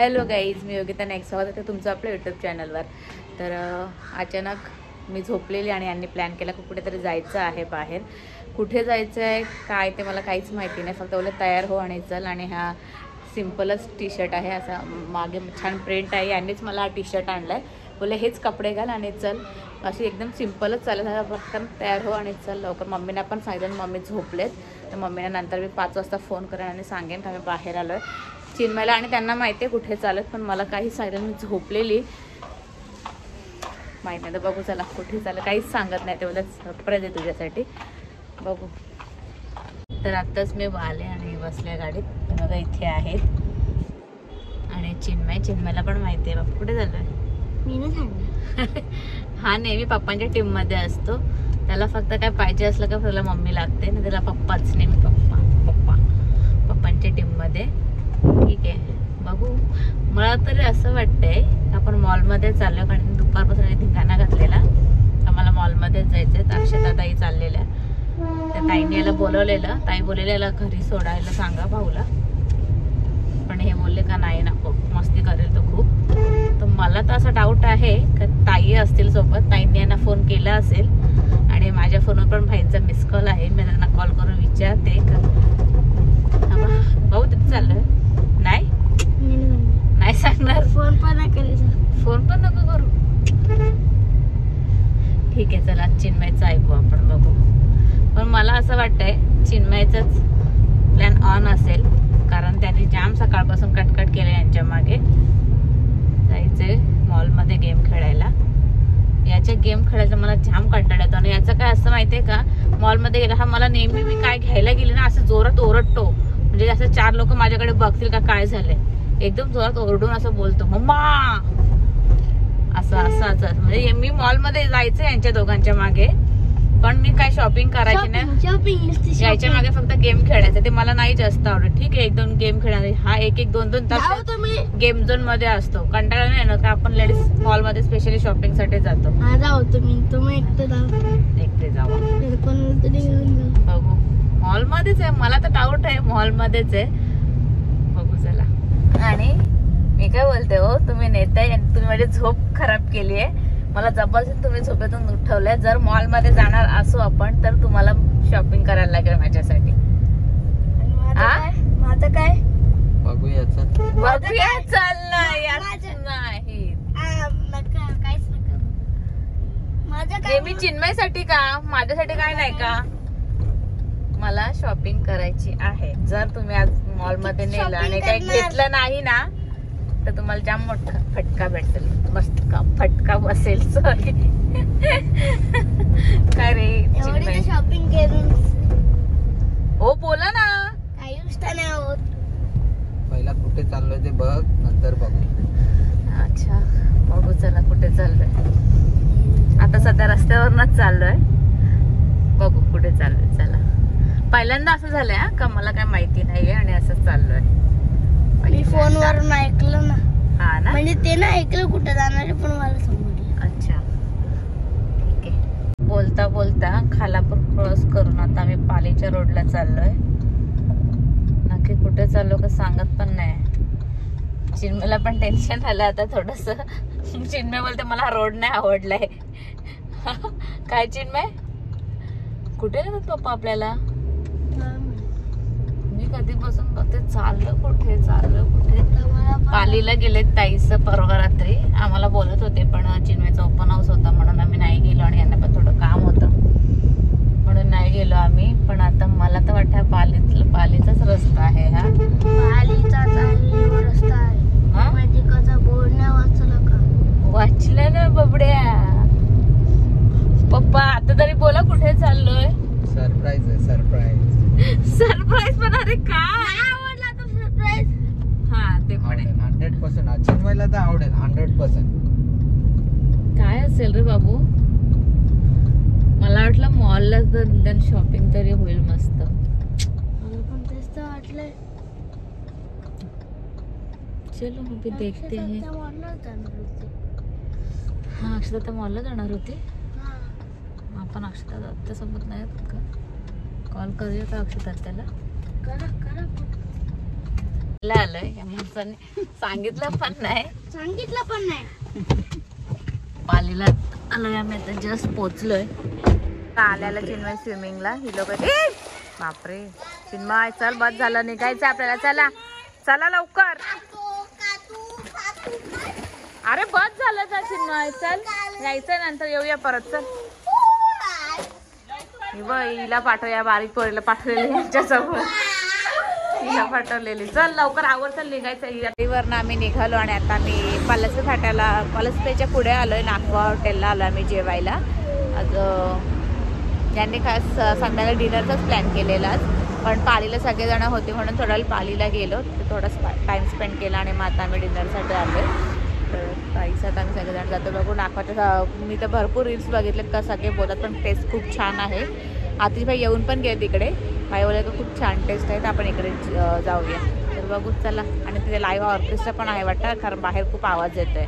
Hello guys, मी Yogita next स्वागत आहे तुमचं आपल्या यूट्यूब चॅनलवर. तर अचानक मी झोपलेली आणि यांनी प्लॅन केला की कुठेतरी जायचं आहे बाहेर. कुठे जायचं आहे काय ते मला काहीच माहिती नाही, फक्त बोलले तयार हो आणि चल. आणि हा सिम्पलच टी शर्ट आहे, असा मागे छान प्रिंट आहे. यांनीच मला हा टी शर्ट आणला आहे, बोले हेच कपडे घाल आणि चल. अशी एकदम सिम्पलच चालत आहे, पटकन तयार हो आणि चल लवकर. मम्मीना पण सांगितलं, मम्मी झोपलेत तर मम्मीना नंतर मी 5 वाजता फोन करेन आणि सांगेन की आम्ही बाहेर आलो आहे चिन्मयला. आणि त्यांना माहिती आहे कुठे चालत, पण मला काही सांगितलं, मी झोपलेली माहीत नाही. तर बघू चला कुठे चाललं, काहीच सांगत नाही ते, बोलत सरप्राईज आहे तुझ्यासाठी, बघू. तर आत्ताच मी आले आणि बसल्या गाडीत, बघा इथे आहेत. आणि चिन्मयला पण माहिती आहे बाबा कुठे चाललोय. मी नाही सांगणार. हा नेहमी पप्पांच्या टीममध्ये असतो, त्याला फक्त काय पाहिजे असलं का त्याला मम्मी लागते ना, त्याला पप्पाच नेहमी पप्पांच्या टीममध्ये. ठीक आहे, बघू. मला तरी असं वाटतंय आपण मॉलमध्ये चाललो, कारण दुपारपासून धिंगाणा घातलेला. आम्हाला मॉलमध्येच जायचं आहे. अक्षता ताई चाललेल्या, त्या ताईने याला बोलवलेलं, ताई बोललेलं घरी सोडायला सांगा भाऊला, पण हे बोलले का नाही नको, मस्ती करेल तो खूप. तर मला तर असा डाऊट आहे का ताई असतील सोबत, ताईंनी यांना फोन केला असेल. आणि माझ्या फोनवर पण भाईंचा मिस कॉल आहे, मी त्यांना कॉल करून विचारते का भाऊ तिथे चाललोय. नाही सांगणार, फोन पण नाही करायचा, फोन पण नको करू. ठीक आहे चला, चिन्मयचं ऐकू आपण, बघू. पण मला असं वाटतंय चिन्मयचंच प्लॅन ऑन असेल, कारण त्यांनी जाम सकाळपासून कटकट केलं यांच्या मागे. जायचंय मॉलमध्ये गेम खेळायला. याच्या गेम खेळायचा मला जाम कंटाळा येतो. आणि याचं काय असं माहितीये का, मॉलमध्ये गेला हा मला नेहमी, मी काय घ्यायला गेले ना असं जोरात ओरडतो, म्हणजे असं 4 लोक माझ्याकडे बघतील का काय झालंय, एकदम जोरात ओरडून असं बोलतो मम्मा असं. म्हणजे मी मॉलमध्ये जायचं यांच्या दोघांच्या मागे, पण मी काय शॉपिंग करायची नाही, याच्या मागे फक्त गेम खेळायचं. ते मला नाही जास्त आवडत. ठीक आहे, 1-2 गेम खेळणार, हा 1-2 तास गेम झोन मध्ये असतो. कंटाळा नाही ना का, आपण लेडीज मॉल मध्ये स्पेशली शॉपिंग साठी जातो. एकटे जावा, बघू. मॉल मध्येच आहे, मला तर डाऊट आहे मॉल मध्येच आहे, बघू चला. आणि मी काय बोलते हो, तुम्ही नेताय आणि तुम्ही माझी झोप खराब केली आहे. मला जबरदस्त तुम्ही झोपेतून उठवलंय. जर मॉल मध्ये जाणार असो आपण तर तुम्हाला शॉपिंग करायला लागेल माझ्यासाठी. माझं काय बघूया चल नाही. मी चिन्मयसाठी का, माझ्यासाठी काय नाही का, मला शॉपिंग करायची आहे. जर तुम्ही आज मॉल मध्ये नेलं आणि काही घेतलं नाही ना तर तुम्हाला जाम मोठा फटका भेटेल, मस्त का फटका बसेल. सॉरी काय रे शॉपिंग करून हो बोला ना. काही गोष्ट नाही होत, पहिला कुठे चाललोय ते बघ, नंतर बघू. अच्छा बघू चला कुठे चाललोय. आता सध्या रस्त्यावरनच चाललोय, बघू कुठे चाललोय. चला, पहिल्यांदा असं झालंय हा का, मला काय माहिती नाहीये आणि असंच चाललोय. मी फोनवरून ऐकलं ना. हा ना, म्हणजे ते ना ऐकलं कुठे जाणार पण मला समजलं. अच्छा ठीक आहे. बोलता बोलता खालापूर क्रॉस करून आता आम्ही पालीच्या रोडला चाललोय. नक्की कुठे चाललो का सांगत पण नाही. चिन्मयला पण टेन्शन आलं आता थोडस. चिन्मय बोलते मला हा रोड नाही आवडलाय. काय चिन्मय, कुठे नेतात पप्पा आपल्याला? मी कधीपासून बघते चाललं कुठे. पालीला गेले ताईचं परवा रात्री, आम्हाला बोलत होते पण चिन्मयचा ओपन हाऊस होता म्हणून आम्ही नाही गेलो, आणि यांना पण थोडं काम होतं म्हणून नाही गेलो आम्ही. पण आता मला तर वाटतं पालीचाच रस्ता आहे हा. पालीचाच रस्ता आहे. बोर्ड नाही वाचला का? वाचलं ना बबड्या. पप्पा आता तरी बोला कुठे चाललोय. सरप्राईज आहे, सरप्राईज. पण अरे काय आवडला तो सरप्राईज. हा ते पण 100% चिन्मयला तर आवडेल 100%. काय असेल रे बाबू, मला वाटलं मॉलला जर निदान शॉपिंग तरी होईल मस्त. मला पण तेच तर वाटलंय. चलो अभी देखते हैं. हा अक्षता मॉलला जाणार होती. आपण अक्षता त्यासोबत नाही का, कॉल करूया का अक्षता त्याला. करा आलोय या माणसाने सांगितलं पण नाही. पालीला आलोय आम्ही आता जस्ट पोचलोय. आल्याला चिन्मय स्विमिंगला ही लोक. बापरे चिन्मय चल बस झालं निघायचं आपल्याला. चला चला लवकर. अरे बस झालं का चिन्मय चल यायचं नंतर येऊया परत. चल हिला पाठवूया बारीक पोरीला पाठवलेली यांच्यासोबत हिला पाठवलेली. चल लवकर आवर चल निघायचं. वरनं आम्ही निघालो आणि आता आम्ही पलस फाट्याला पलसपेच्या पुढे आलोय. नागवा हॉटेलला आलो आम्ही जेवायला. आज यांनी खास संध्याकाळी डिनरचाच प्लॅन केलेला पण पालीला सगळेजण होते म्हणून थोडा पालीला गेलो तर थोडा टाइम स्पेंड केला आणि मग आता आम्ही डिनरसाठी आलोय. तर ताईच आता आम्ही सगळेजण जातो बघू. नागवाच्या मी तर भरपूर रील्स बघितलेत का सगळे बोलतात पण टेस्ट खूप छान आहे. आतिशभाई येऊन पण गेले तिकडे. भाई बोलले की खूप छान टेस्ट आहे तर आपण इकडे जाऊया. तर बघू चला. आणि तिथे लाईव्ह ऑर्केस्ट्रा पण आहे वाटतं कारण बाहेर खूप आवाज येतोय.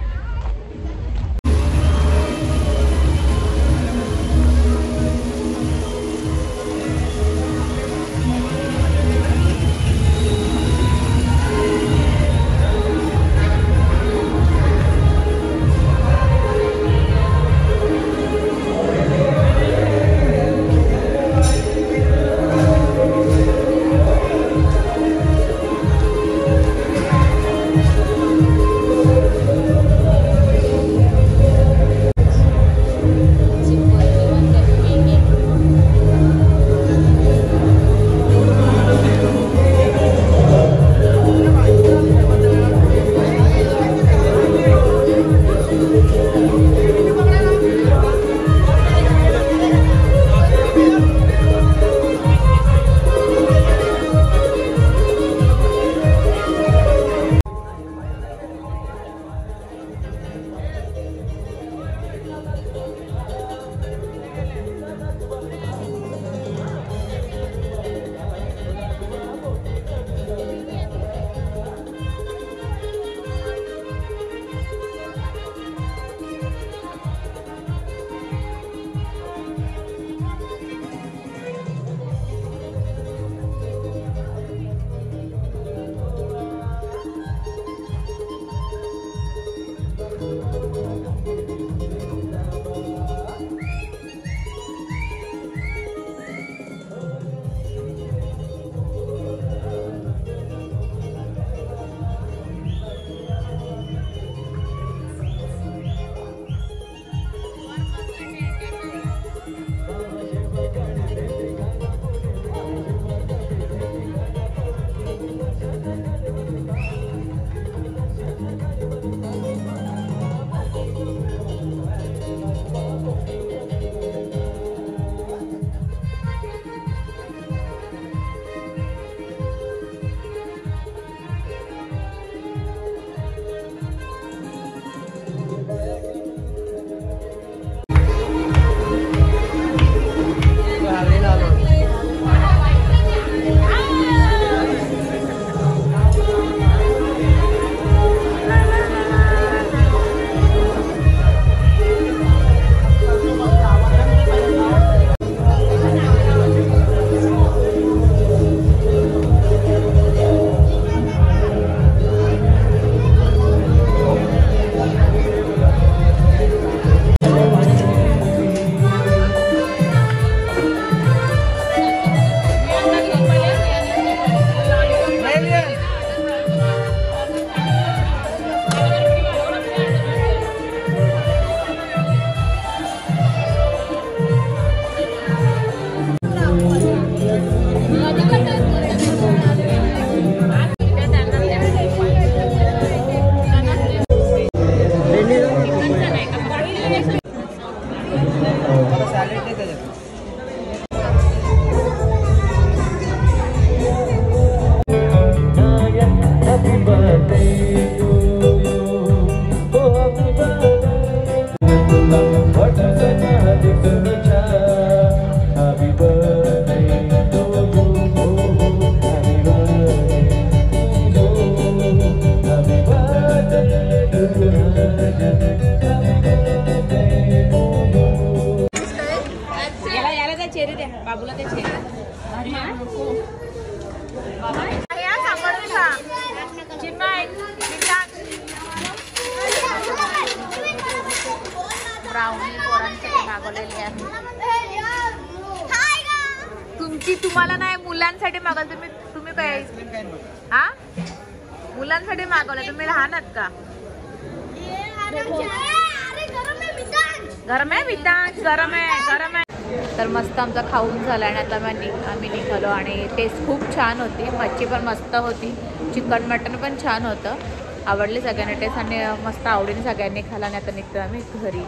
बाबूला ते ब्राउनी पोरांसाठी मागवलेली आहे. तुम्हाला नाही, मुलांसाठी मागवलं. तुम्ही काय हा मुलांसाठी मागवलं? तुम्ही लहान आहात का? गरम आहे वितांश, गरम आहे. तर मस्त आमचा खाऊन झाला आणि आता आम्ही निघालो आणि टेस्ट खूप छान होती. मच्छी पण मस्त होती, चिकन मटन पण छान होतं. आवडली सगळ्यांना टेस्ट आणि मस्त आवडीने सगळ्यांनी खाला आणि आता निघतो आम्ही घरी.